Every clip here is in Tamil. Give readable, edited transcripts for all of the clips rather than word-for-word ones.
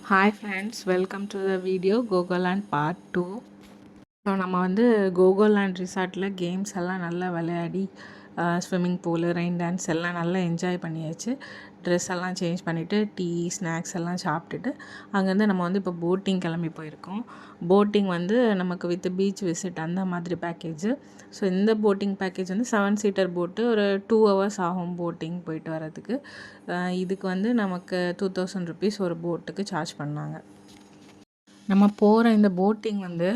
Hi friends, welcome to the video Gogoland Part 2. So நம்ம வந்து கோகோலேண்ட் ரிசார்ட்டில் கேம்ஸ் எல்லாம் நல்லா விளையாடி ஸ்விம்மிங் பூலு ரெயின் டான்ஸ் எல்லாம் நல்லா என்ஜாய் பண்ணியாச்சு. ட்ரெஸ் எல்லாம் சேஞ்ச் பண்ணிவிட்டு டீ ஸ்நாக்ஸ் எல்லாம் சாப்பிட்டுட்டு அங்கேருந்து நம்ம வந்து இப்போ போட்டிங் கிளம்பி போயிருக்கோம். போட்டிங் வந்து நமக்கு வித் பீச் விசிட் அந்த மாதிரி பேக்கேஜு. ஸோ இந்த போட்டிங் பேக்கேஜ் வந்து 7 சீட்டர் போட்டு ஒரு 2 hours ஆகும் போட்டிங் போயிட்டு வரதுக்கு. இதுக்கு வந்து நமக்கு 2000 rupees ஒரு போட்டுக்கு சார்ஜ் பண்ணாங்க. நம்ம போகிற இந்த போட்டிங் வந்து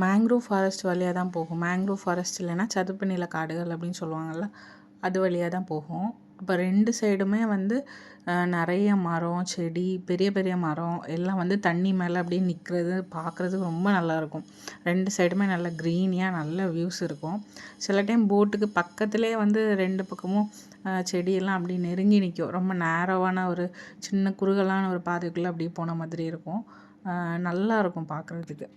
மேங்க்ரோவ் ஃபாரஸ்ட் வழியாக தான் போகும். மேங்க்ரோவ் ஃபாரஸ்ட் இல்லைன்னா சதுப்பு நில காடுகள் அப்படின்னு சொல்லுவாங்கள்ல, அது வழியாக தான் போகும். அப்போ 2 சைடுமே வந்து நிறைய மரம் செடி பெரிய பெரிய மரம் எல்லாம் வந்து தண்ணி மேலே அப்படியே நிற்கிறது பார்க்குறதுக்கு ரொம்ப நல்லாயிருக்கும். 2 சைடுமே நல்ல க்ரீனியாக நல்ல வியூஸ் இருக்கும். சில டைம் போட்டுக்கு பக்கத்துலேயே வந்து 2 பக்கமும் செடியெல்லாம் அப்படி நெருங்கி நிற்கும். ரொம்ப நேரோவான ஒரு சின்ன குறுகலான ஒரு பாதைக்குள்ளே அப்படி போன மாதிரி இருக்கும். நல்லாயிருக்கும் பார்க்குறதுக்கு.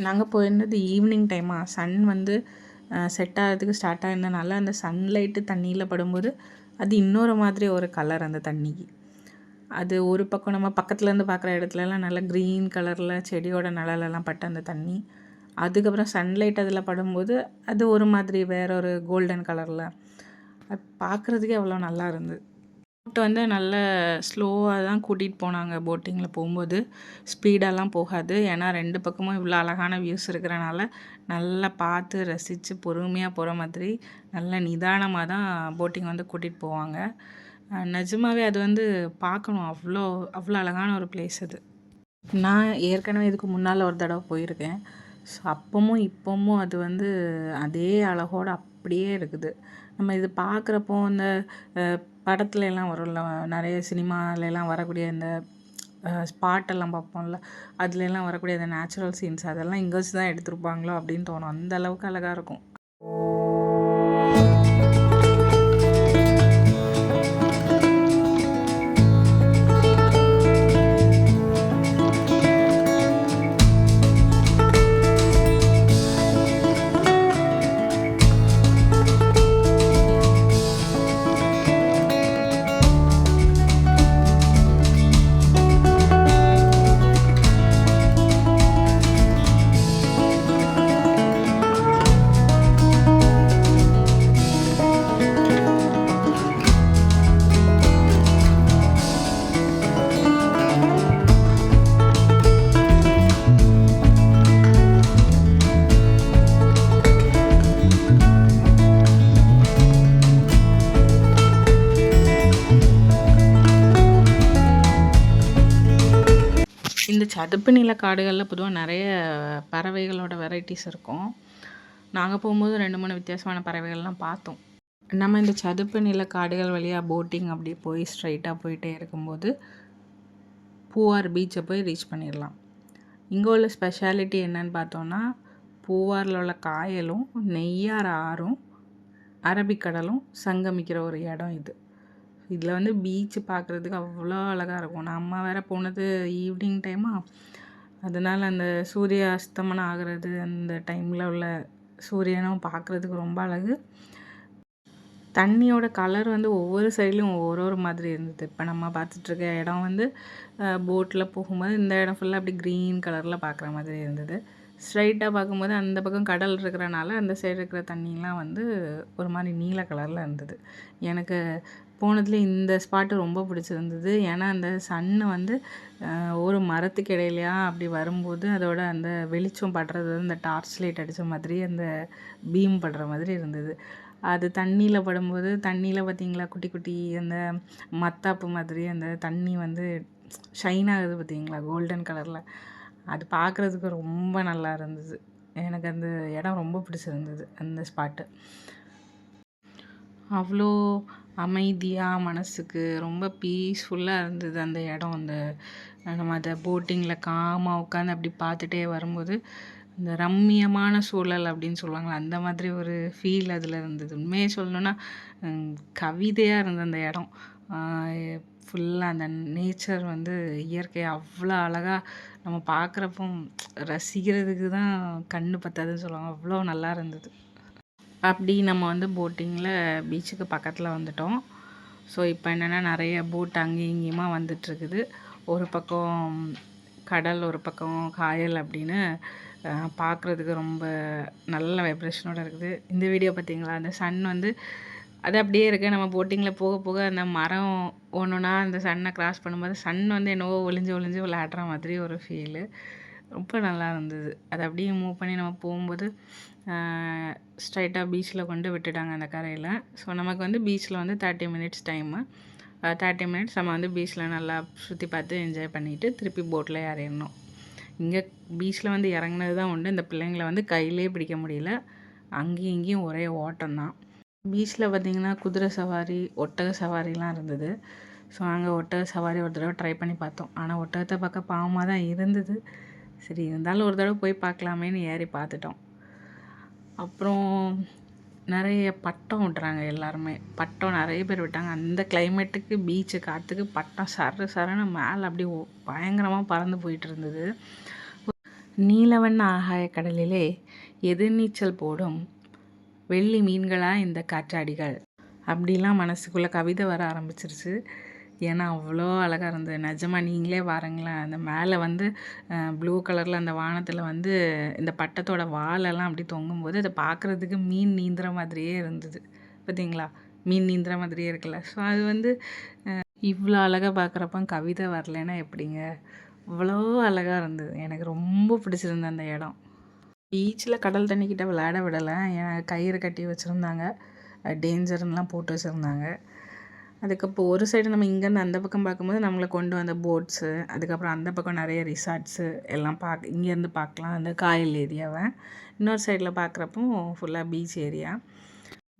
நாங்கள் போயிருந்தது ஈவினிங் டைமாக சன் வந்து செட் ஆகிறதுக்கு ஸ்டார்ட் ஆகிருந்தனால அந்த சன்லைட்டு தண்ணியில் படும்போது அது இன்னொரு மாதிரி ஒரு கலர் அந்த தண்ணிக்கு. அது ஒரு பக்கம் நம்ம பக்கத்துலேருந்து பார்க்குற இடத்துலலாம் நல்லா க்ரீன் கலரில் செடியோட நிழலெல்லாம் பட்ட அந்த தண்ணி. அதுக்கப்புறம் சன்லைட் அதில் படும்போது அது ஒரு மாதிரி வேற ஒரு கோல்டன் கலரில் அது பார்க்குறதுக்கே அவ்வளோ நல்லா இருந்தது. போட் வந்து நல்ல ஸ்லோவாக தான் கூட்டிகிட்டு போனாங்க. போட்டிங்கில் போகும்போது ஸ்பீடாலாம் போகாது. ஏன்னா 2 பக்கமும் இவ்வளோ அழகான வியூஸ் இருக்கிறனால நல்லா பார்த்து ரசித்து பொறுமையாக போகிற மாதிரி நல்ல நிதானமாக தான் போட்டிங் வந்து கூட்டிகிட்டு போவாங்க. நிஜமாவே அது வந்து பார்க்கணும். அவ்வளோ அவ்வளோ அழகான ஒரு பிளேஸ் அது. நான் ஏற்கனவே இதுக்கு முன்னால் ஒரு தடவை போயிருக்கேன். ஸோ அப்பவும் இப்போவும் அது வந்து அதே அழகோடு அப்படியே இருக்குது. நம்ம இது பார்க்குறப்போ இந்த படத்துல எல்லாம் வரும்ல, நிறைய சினிமாலெலாம் வரக்கூடிய இந்த ஸ்பாட்டெல்லாம் பார்ப்போம்ல, அதுலலாம் வரக்கூடிய அந்த நேச்சுரல் சீன்ஸ் அதெல்லாம் இங்கே வச்சு தான் எடுத்திருப்பாங்களோ அப்படின்னு தோணும். அந்த அளவுக்கு அழகாக இருக்கும். இந்த சதுப்பு நில காடுகளில் பொதுவாக நிறைய பறவைகளோட வெரைட்டிஸ் இருக்கும். நாங்கள் போகும்போது 2-3 வித்தியாசமான பறவைகள்லாம் பார்த்தோம். நம்ம இந்த சதுப்பு நில காடுகள் வழியாக போட்டிங் அப்படி போய் ஸ்ட்ரைட்டாக போயிட்டே இருக்கும்போது பூவார் பீச்சை போய் ரீச் பண்ணிடலாம். இங்கே உள்ள ஸ்பெஷாலிட்டி என்னன்னு பார்த்தோன்னா, பூவாரில் உள்ள காயலும் நெய்யார் ஆறும் அரபிக்கடலும் சங்கமிக்கிற ஒரு இடம் இது. இதில் வந்து பீச்சு பார்க்குறதுக்கு அவ்வளோ அழகாக இருக்கும். நம்ம வேறு போனது ஈவினிங் டைமாக, அதனால் அந்த சூரிய அஸ்தமனம் ஆகிறது அந்த டைமில் உள்ள சூரியனும் பார்க்குறதுக்கு ரொம்ப அழகு. தண்ணியோட கலர் வந்து ஒவ்வொரு சைட்லேயும் ஒரு மாதிரி இருந்தது. இப்போ நம்ம பார்த்துட்ருக்க இடம் வந்து போட்டில் போகும்போது இந்த இடம் ஃபுல்லாக அப்படி க்ரீன் கலரில் பார்க்குற மாதிரி இருந்தது. ஸ்ட்ரைட்டாக பார்க்கும்போது அந்த பக்கம் கடல் இருக்கிறனால அந்த சைடு இருக்கிற தண்ணிலாம் வந்து ஒரு மாதிரி நீல கலரில் இருந்தது. எனக்கு போனதுல இந்த ஸ்பாட்டு ரொம்ப பிடிச்சிருந்தது. ஏன்னா அந்த சன்னு வந்து ஒரு மரத்துக்கு இடையிலையா அப்படி வரும்போது அதோட அந்த வெளிச்சம் படுறது அந்த டார்ச் லைட் அடித்த மாதிரி அந்த பீம் படுற மாதிரி இருந்தது. அது தண்ணியில் படும்போது தண்ணியில் பார்த்திங்களா குட்டி குட்டி அந்த மத்தாப்பு மாதிரி அந்த தண்ணி வந்து ஷைன் ஆகுது பார்த்திங்களா கோல்டன் கலரில். அது பார்க்குறதுக்கு ரொம்ப நல்லா இருந்தது. எனக்கு அந்த இடம் ரொம்ப பிடிச்சிருந்தது. அந்த ஸ்பாட்டு அவ்வளோ அமைதியாக மனசுக்கு ரொம்ப பீஸ்ஃபுல்லாக இருந்தது அந்த இடம். அந்த நம்ம அதை போட்டிங்கில் காமாக உட்காந்து அப்படி பார்த்துட்டே வரும்போது இந்த ரம்மியமான சூழல் அப்படின்னு சொல்லுவாங்களே, அந்த மாதிரி ஒரு ஃபீல் அதில் இருந்தது. உண்மையை சொல்லணுன்னா கவிதையாக இருந்தது அந்த இடம். ஃபுல்லாக அந்த நேச்சர் வந்து இயற்கை அவ்வளோ அழகாக நம்ம பார்க்குறப்போ ரசிக்கிறதுக்கு தான் கண் பத்தாதுன்னு சொல்லுவாங்க. அவ்வளோ நல்லா இருந்தது. அப்படி நம்ம வந்து போட்டிங்கில் பீச்சுக்கு பக்கத்தில் வந்துட்டோம். ஸோ இப்போ என்னென்னா நிறைய போட் அங்கேயும் இங்கேயுமா வந்துட்டுருக்குது. ஒரு பக்கம் கடல், ஒரு பக்கம் காயல் அப்படின்னு பார்க்குறதுக்கு ரொம்ப நல்ல வைப்ரேஷனோட இருக்குது. இந்த வீடியோ பார்த்தீங்களா? அந்த சன் வந்து அது அப்படியே இருக்குது. நம்ம போட்டிங்கில் போக போக அந்த மரம் ஒன்றுனா அந்த சன்னை கிராஸ் பண்ணும்போது சன் வந்து என்னவோ ஒளிஞ்சு ஒளிஞ்சு விளையாடுற மாதிரி ஒரு ஃபீலு. ரொம்ப நல்லா இருந்தது. அதை அப்படியே மூவ் பண்ணி நம்ம போகும்போது ஸ்ட்ரைட்டாக பீச்சில் கொண்டு விட்டுட்டாங்க அந்த கரையில். ஸோ நமக்கு வந்து பீச்சில் வந்து 30 மினிட்ஸ் டைமு. 30 மினிட்ஸ் நம்ம வந்து பீச்சில் நல்லா சுற்றி பார்த்து என்ஜாய் பண்ணிவிட்டு திருப்பி போட்டில் ஏறிடணும். இங்கே பீச்சில் வந்து இறங்குனது தான் உண்டு. இந்த பிள்ளைங்கள வந்து கையிலே பிடிக்க முடியல. அங்கேயும் இங்கேயும் ஒரே ஓட்டம் தான். பீச்சில் பார்த்திங்கன்னா குதிரை சவாரி, ஒட்டக சவாரிலாம் இருந்தது. ஸோ நாங்கள் ஒட்டக சவாரி ஒரு தடவை ட்ரை பண்ணி பார்த்தோம். ஆனால் ஒட்டகத்தை பார்க்க பாவமாக தான் இருந்தது. சரி இருந்தாலும் ஒரு தடவை போய் பார்க்கலாமேன்னு ஏறி பார்த்துட்டோம். அப்புறம் நிறைய பட்டம் விட்றாங்க எல்லாருமே. பட்டம் நிறைய பேர் விட்டாங்க. அந்த கிளைமேட்டுக்கு பீச்சு காற்றுக்கு பட்டம் சரன்னு மேலே அப்படியே பயங்கரமாக பறந்து போயிட்டு இருந்தது. நீலவண்ண ஆகாய கடலிலே எதிர்நீச்சல் போடும் வெள்ளி மீன்களா இந்த காற்றாடிகள் அப்படிலாம் மனசுக்குள்ளே கவிதை வர ஆரம்பிச்சிருச்சு. ஏன்னா அவ்வளோ அழகாக இருந்தது. நிஜமாக நீங்களே பாருங்களேன். அந்த மேலே வந்து ப்ளூ கலரில் அந்த வானத்தில் வந்து இந்த பட்டத்தோட வாலெல்லாம் அப்படி தொங்கும்போது அதை பார்க்குறதுக்கு மீன் நீந்துற மாதிரியே இருந்தது. பார்த்தீங்களா? மீன் நீந்துற மாதிரியே இருக்குல்ல. ஸோ அது வந்து இவ்வளோ அழகாக பார்க்குறப்ப கவிதை வரலைன்னா எப்படிங்க? அவ்வளோ அழகாக இருந்தது. எனக்கு ரொம்ப பிடிச்சிருந்தது அந்த இடம். பீச்சில் கடல் தண்ணிக்கிட்ட விளையாட விடலை. ஏன்னா கயிறு கட்டி வச்சுருந்தாங்க. டேஞ்சர்னுலாம் போட்டு வச்சுருந்தாங்க. அதுக்கப்புறம் ஒரு சைடு நம்ம இங்கேருந்து அந்த பக்கம் பார்க்கும்போது நம்மளை கொண்டு வந்த போட்ஸு, அதுக்கப்புறம் அந்த பக்கம் நிறைய ரிசார்ட்ஸு எல்லாம் இங்கேருந்து பார்க்கலாம் அந்த காயல் ஏரியாவை. இன்னொரு சைடில் பார்க்குறப்போ ஃபுல்லாக பீச் ஏரியா.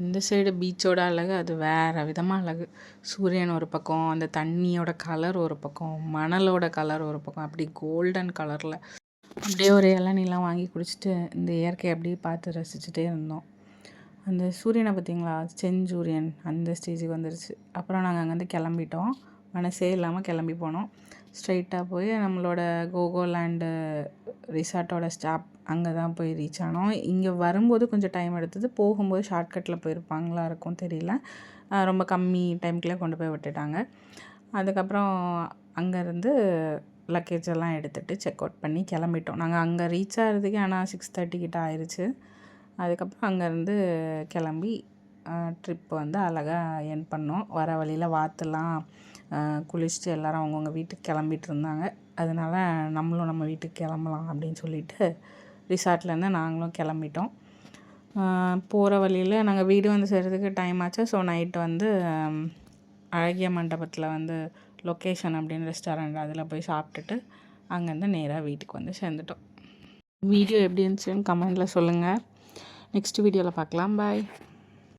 இந்த சைடு பீச்சோட அழகு அது வேறு விதமாக அழகு. சூரியன் ஒரு பக்கம், அந்த தண்ணியோட கலர் ஒரு பக்கம், மணலோட கலர் ஒரு பக்கம், அப்படி கோல்டன் கலரில் அப்படியே ஒரு இளநீலாம் வாங்கி குடிச்சிட்டு இந்த இயற்கையை அப்படியே பார்த்து ரசிச்சுட்டே இருந்தோம். அந்த சூரியனை பார்த்திங்களா? செஞ்சூரியன் அந்த ஸ்டேஜுக்கு வந்துருச்சு. அப்புறம் நாங்கள் அங்கேருந்து கிளம்பிட்டோம். மனசே இல்லாமல் கிளம்பி போனோம். ஸ்ட்ரைட்டாக போய் நம்மளோட கோகோலேண்டு ரிசார்ட்டோட ஸ்டாப் அங்கே தான் போய் ரீச் ஆனோம். இங்கே வரும்போது கொஞ்சம் டைம் எடுத்தது. போகும்போது ஷார்ட்கட்டில் போயிருப்பாங்களா இருக்கும் தெரியல. ரொம்ப கம்மி டைமுக்குள்ளே கொண்டு போய் விட்டுட்டாங்க. அதுக்கப்புறம் அங்கேருந்து லக்கேஜ் எல்லாம் எடுத்துகிட்டு செக் அவுட் பண்ணி கிளம்பிட்டோம். நாங்கள் அங்கே ரீச் ஆகிறதுக்கே ஆனால் 6:30 கிட்ட ஆயிடுச்சு. அதுக்கப்புறம் அங்கேருந்து கிளம்பி ட்ரிப் வந்து அழகாக எண்ட் பண்ணோம். வர வழியில் வாத்துலாம் குளிச்சுட்டு எல்லோரும் அவங்கவுங்க வீட்டுக்கு கிளம்பிட்டு இருந்தாங்க. அதனால நம்மளும் நம்ம வீட்டுக்கு கிளம்பலாம் அப்படின்னு சொல்லிட்டு ரிசார்ட்லேருந்து நாங்களும் கிளம்பிட்டோம். போகிற வழியில் நாங்கள் வீடு வந்து சேர்கிறதுக்கு டைம் ஆச்சு. ஸோ நைட்டு வந்து அழகிய மண்டபத்தில் வந்து லொக்கேஷன் அப்படின்னு ரெஸ்டாரண்ட் அதில் போய் சாப்பிட்டுட்டு அங்கேருந்து நேராக வீட்டுக்கு வந்து சேர்ந்துட்டோம். வீடியோ எப்படி இருந்துச்சுன்னு கமெண்டில் சொல்லுங்கள். நெக்ஸ்ட் வீடியோவில் பார்க்கலாம். பாய்.